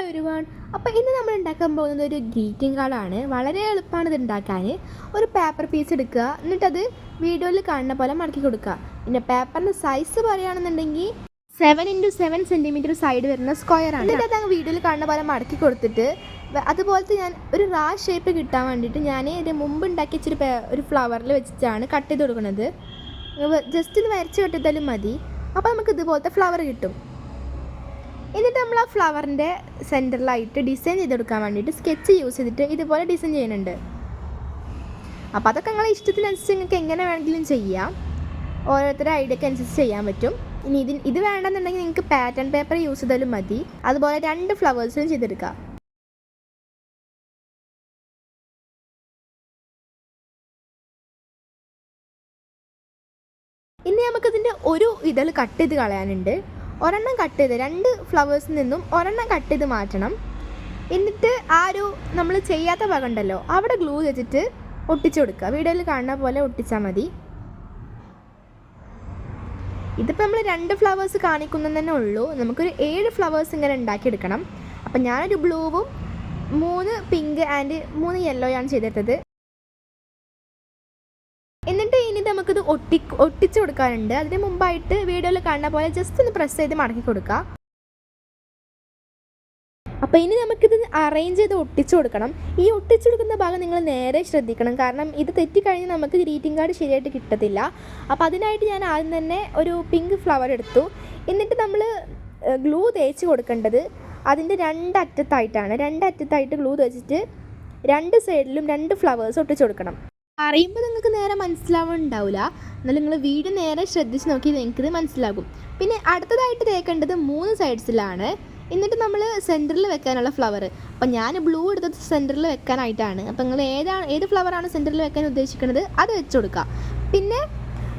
Everyone. അപ്പോൾ ഇന്ന് നമ്മൾ ഉണ്ടാക്കാൻ പോകുന്നത് ഒരു ഗ്രീറ്റിംഗ് കാർഡാണ്. വളരെ എളുപ്പമാണ് ഇത് ഉണ്ടാക്കാൻ. ഒരു പേപ്പർ പീസ് എടുക്കുക, എന്നിട്ടത് വീഡിയോയിൽ കാണുന്ന പോലെ മടക്കി കൊടുക്കുക. പിന്നെ പേപ്പറിൻ്റെ സൈസ് പറയുകയാണെന്നുണ്ടെങ്കിൽ 7x7 സെൻറ്റിമീറ്റർ സൈഡ് വരുന്ന സ്ക്വയറാണ്. എന്നിട്ട് അത് വീഡിയോയിൽ കാണുന്ന പോലെ മടക്കി കൊടുത്തിട്ട് അതുപോലത്തെ ഞാൻ ഒരു ഷേപ്പ് കിട്ടാൻ വേണ്ടിയിട്ട് ഞാൻ ഇത് മുമ്പ് ഉണ്ടാക്കി വെച്ചൊരു ഒരു ഫ്ലവറിൽ വെച്ചിട്ടാണ് കട്ട് ചെയ്ത് കൊടുക്കുന്നത്. ജസ്റ്റ് ഇത് വരച്ച് കെട്ടിത്താലും മതി. അപ്പോൾ നമുക്ക് ഇതുപോലത്തെ ഫ്ലവർ കിട്ടും. എന്നിട്ട് നമ്മൾ ആ ഫ്ലവറിൻ്റെ സെൻറ്ററിലായിട്ട് ഡിസൈൻ ചെയ്തെടുക്കാൻ വേണ്ടിയിട്ട് സ്കെച്ച് യൂസ് ചെയ്തിട്ട് ഇതുപോലെ ഡിസൈൻ ചെയ്യുന്നുണ്ട്. അപ്പോൾ അതൊക്കെ നിങ്ങളെ ഇഷ്ടത്തിനനുസരിച്ച് നിങ്ങൾക്ക് എങ്ങനെ വേണമെങ്കിലും ചെയ്യാം. ഓരോരുത്തരുടെ ഐഡിയക്ക് അനുസരിച്ച് ചെയ്യാൻ പറ്റും. ഇനി ഇത് വേണമെന്നുണ്ടെങ്കിൽ നിങ്ങൾക്ക് പാറ്റേൺ പേപ്പർ യൂസ് ചെയ്താലും മതി. അതുപോലെ 2 ഫ്ലവേഴ്സിലും ചെയ്തെടുക്കാം. ഇനി നമുക്കിതിൻ്റെ ഒരു ഇതൾ കട്ട് ചെയ്ത് കളയാനുണ്ട്. ഒരെണ്ണം കട്ട് ചെയ്ത് 2 ഫ്ലവേഴ്സിൽ നിന്നും ഒരെണ്ണം കട്ട് ചെയ്ത് മാറ്റണം. എന്നിട്ട് ആ ഒരു നമ്മൾ ചെയ്യാത്ത ഭാഗം ഉണ്ടല്ലോ അവിടെ ഗ്ലൂ വെച്ചിട്ട് ഒട്ടിച്ചു കൊടുക്കുക. വീഡിയോയിൽ കാണുന്ന പോലെ ഒട്ടിച്ചാൽ മതി. ഇതിപ്പോൾ നമ്മൾ 2 ഫ്ലവേഴ്സ് കാണിക്കുന്നത് തന്നെ ഉള്ളൂ. നമുക്കൊരു 7 ഫ്ലവേഴ്സ് ഇങ്ങനെ ഉണ്ടാക്കിയെടുക്കണം. അപ്പം ഞാനൊരു ബ്ലൂവും 3 പിങ്ക് ആൻഡ് 3 യെല്ലോയാണ് ചെയ്തെടുത്തത്. എന്നിട്ട് ഇനി നമുക്കിത് ഒട്ടിച്ചു കൊടുക്കാനുണ്ട്. അതിന് മുമ്പായിട്ട് വീഡിയോയിൽ കാണുന്ന പോലെ ജസ്റ്റ് ഒന്ന് പ്രസ് ചെയ്ത് മടക്കി കൊടുക്കുക. അപ്പോൾ ഇനി നമുക്കിത് അറേഞ്ച് ചെയ്ത് ഒട്ടിച്ചു കൊടുക്കണം. ഈ ഒട്ടിച്ചു കൊടുക്കുന്ന ഭാഗം നിങ്ങൾ നേരെ ശ്രദ്ധിക്കണം. കാരണം ഇത് തെറ്റിക്കഴിഞ്ഞാൽ നമുക്ക് ഗ്രീറ്റിംഗ് കാർഡ് ശരിയായിട്ട് കിട്ടത്തില്ല. അപ്പോൾ അതിനായിട്ട് ഞാൻ ആദ്യം തന്നെ ഒരു പിങ്ക് ഫ്ലവർ എടുത്തു. എന്നിട്ട് നമ്മൾ ഗ്ലൂ തേച്ച് കൊടുക്കേണ്ടത് അതിൻ്റെ 2 അറ്റത്തായിട്ടാണ്. 2 അറ്റത്തായിട്ട് ഗ്ലൂ തേച്ചിട്ട് 2 സൈഡിലും 2 ഫ്ലവേഴ്സ് ഒട്ടിച്ചു കൊടുക്കണം. അറിയുമ്പോൾ നിങ്ങൾക്ക് നേരെ മനസ്സിലാവുന്നുണ്ടാവില്ല. എന്നാലും നിങ്ങൾ വീഡിയോ നേരെ ശ്രദ്ധിച്ച് നോക്കി നിങ്ങൾക്കിത് മനസ്സിലാകും. പിന്നെ അടുത്തതായിട്ട് തേക്കേണ്ടത് 3 സൈഡ്സിലാണ്. എന്നിട്ട് നമ്മൾ സെൻറ്ററിൽ വെക്കാനുള്ള ഫ്ലവർ. അപ്പം ഞാൻ ബ്ലൂ എടുത്തത് സെൻറ്ററിൽ വെക്കാനായിട്ടാണ്. അപ്പം നിങ്ങൾ ഏത് ഫ്ലവറാണ് സെൻറ്ററിൽ വെക്കാൻ ഉദ്ദേശിക്കുന്നത് അത് വെച്ച് കൊടുക്കുക. പിന്നെ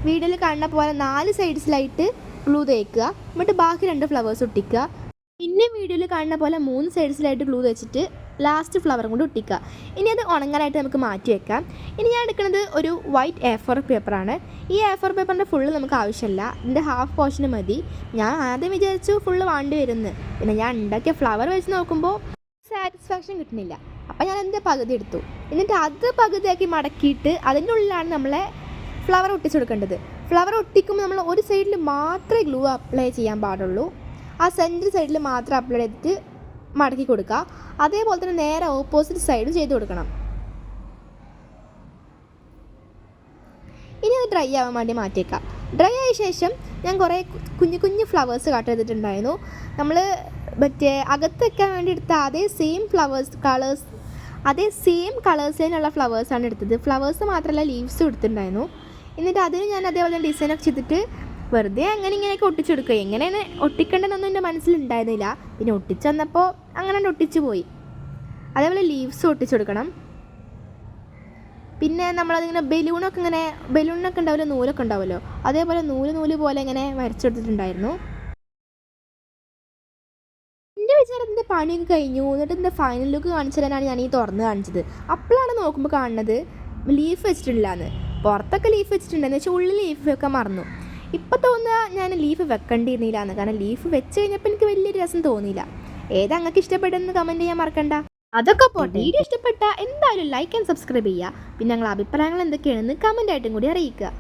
വീഡിയോയിൽ കാണുന്ന പോലെ 4 സൈഡ്സിലായിട്ട് ഗ്ലൂ തേക്കുക. എന്നിട്ട് ബാക്കി 2 ഫ്ലവേഴ്സ് ഒട്ടിക്കുക. പിന്നെ വീഡിയോയിൽ കാണുന്ന പോലെ 3 സൈഡ്സിലായിട്ട് ഗ്ലൂ വെച്ചിട്ട് ലാസ്റ്റ് ഫ്ലവറും കൊണ്ട് ഒട്ടിക്കുക. ഇനി അത് ഉണങ്ങാനായിട്ട് നമുക്ക് മാറ്റി വെക്കാം. ഇനി ഞാൻ എടുക്കുന്നത് ഒരു വൈറ്റ് A4 പേപ്പറാണ്. ഈ A4 പേപ്പറിൻ്റെ ഫുള്ള് നമുക്ക് ആവശ്യമില്ല. ഇതിൻ്റെ ഹാഫ് പോർഷന് മതി. ഞാൻ ആദ്യം വിചാരിച്ചു ഫുള്ള് വേണ്ടി വരുന്നു. പിന്നെ ഞാൻ ഉണ്ടാക്കിയ ഫ്ലവർ വെച്ച് നോക്കുമ്പോൾ സാറ്റിസ്ഫാക്ഷൻ കിട്ടുന്നില്ല. അപ്പോൾ ഞാൻ എൻ്റെ പകുതി എടുത്തു. എന്നിട്ട് അത് പകുതിയാക്കി മടക്കിയിട്ട് അതിൻ്റെ ഉള്ളിലാണ് നമ്മളെ ഫ്ലവർ ഒട്ടിച്ചു കൊടുക്കേണ്ടത്. ഫ്ലവർ ഒട്ടിക്കുമ്പോൾ നമ്മൾ ഒരു സൈഡിൽ മാത്രമേ ഗ്ലൂ അപ്ലൈ ചെയ്യാൻ പാടുള്ളൂ. ആ സെൻറ്റർ സൈഡിൽ മാത്രം അപ്ലൈ ചെയ്തിട്ട് മടക്കി കൊടുക്കുക. അതേപോലെ തന്നെ നേരെ ഓപ്പോസിറ്റ് സൈഡും ചെയ്ത് കൊടുക്കണം. ഇനി അത് ഡ്രൈ ആവാൻ വേണ്ടി മാറ്റിയേക്കാം. ഡ്രൈ ആയ ശേഷം ഞാൻ കുറേ കുഞ്ഞു ഫ്ലവേഴ്സ് കട്ട് ചെയ്തിട്ടുണ്ടായിരുന്നു. നമ്മൾ മറ്റേ അകത്ത് വെക്കാൻ വേണ്ടി എടുത്ത അതേ സെയിം കളേഴ്സിനുള്ള ഫ്ലവേഴ്സാണ് എടുത്തത്. ഫ്ലവേഴ്സ് മാത്രമല്ല ലീവ്സും എടുത്തിട്ടുണ്ടായിരുന്നു. എന്നിട്ട് അതിന് ഞാൻ അതേപോലെ ഡിസൈനൊക്കെ ചെയ്തിട്ട് വെറുതെ ഇങ്ങനെയൊക്കെ ഒട്ടിച്ചെടുക്കുക. എങ്ങനെയാണ് ഒട്ടിക്കേണ്ടതെന്നൊന്നും എൻ്റെ മനസ്സിലുണ്ടായിരുന്നില്ല. പിന്നെ ഒട്ടിച്ചു വന്നപ്പോൾ അങ്ങനെ ഒട്ടിച്ചു പോയി. അതേപോലെ ലീവ്സ് ഒട്ടിച്ചെടുക്കണം. പിന്നെ നമ്മളതിങ്ങനെ ബലൂണൊക്കെ ഉണ്ടാവില്ല, നൂലൊക്കെ ഉണ്ടാവുമല്ലോ, അതേപോലെ നൂല് പോലെ ഇങ്ങനെ വരച്ചെടുത്തിട്ടുണ്ടായിരുന്നു. എൻ്റെ വിചാരത്തിൻ്റെ പണിയൊക്കെ കഴിഞ്ഞു. എന്നിട്ട് എൻ്റെ ഫൈനൽ ലുക്ക് കാണിച്ചു തരാനാണ് ഞാൻ ഈ തുറന്ന് കാണിച്ചത്. അപ്പോഴാണ് നോക്കുമ്പോൾ കാണുന്നത് ലീഫ് വെച്ചിട്ടില്ലാന്ന്. പുറത്തൊക്കെ ലീഫ് വെച്ചിട്ടുണ്ടെന്ന് വെച്ചാൽ ഉള്ളിൽ ലീഫ് വെക്കാൻ മറന്നു. ഇപ്പം തോന്നുക ഞാൻ ലീഫ് വെക്കേണ്ടിയിരുന്നില്ല എന്ന്. കാരണം ലീഫ് വെച്ച് കഴിഞ്ഞപ്പോൾ എനിക്ക് വലിയൊരു രസം തോന്നിയില്ല. ഏതാ നിങ്ങൾക്ക് ഇഷ്ടപ്പെട്ടെന്ന് കമൻറ്റ് ചെയ്യാൻ മറക്കണ്ട. അതൊക്കെ പോട്ടെ, വീഡിയോ ഇഷ്ടപ്പെട്ട എന്തായാലും ലൈക്ക് ആൻഡ് സബ്സ്ക്രൈബ് ചെയ്യുക. പിന്നെ ഞങ്ങളുടെ അഭിപ്രായങ്ങൾ എന്തൊക്കെയാണെന്ന് കമൻ്റ് ആയിട്ടും കൂടി അറിയിക്കുക.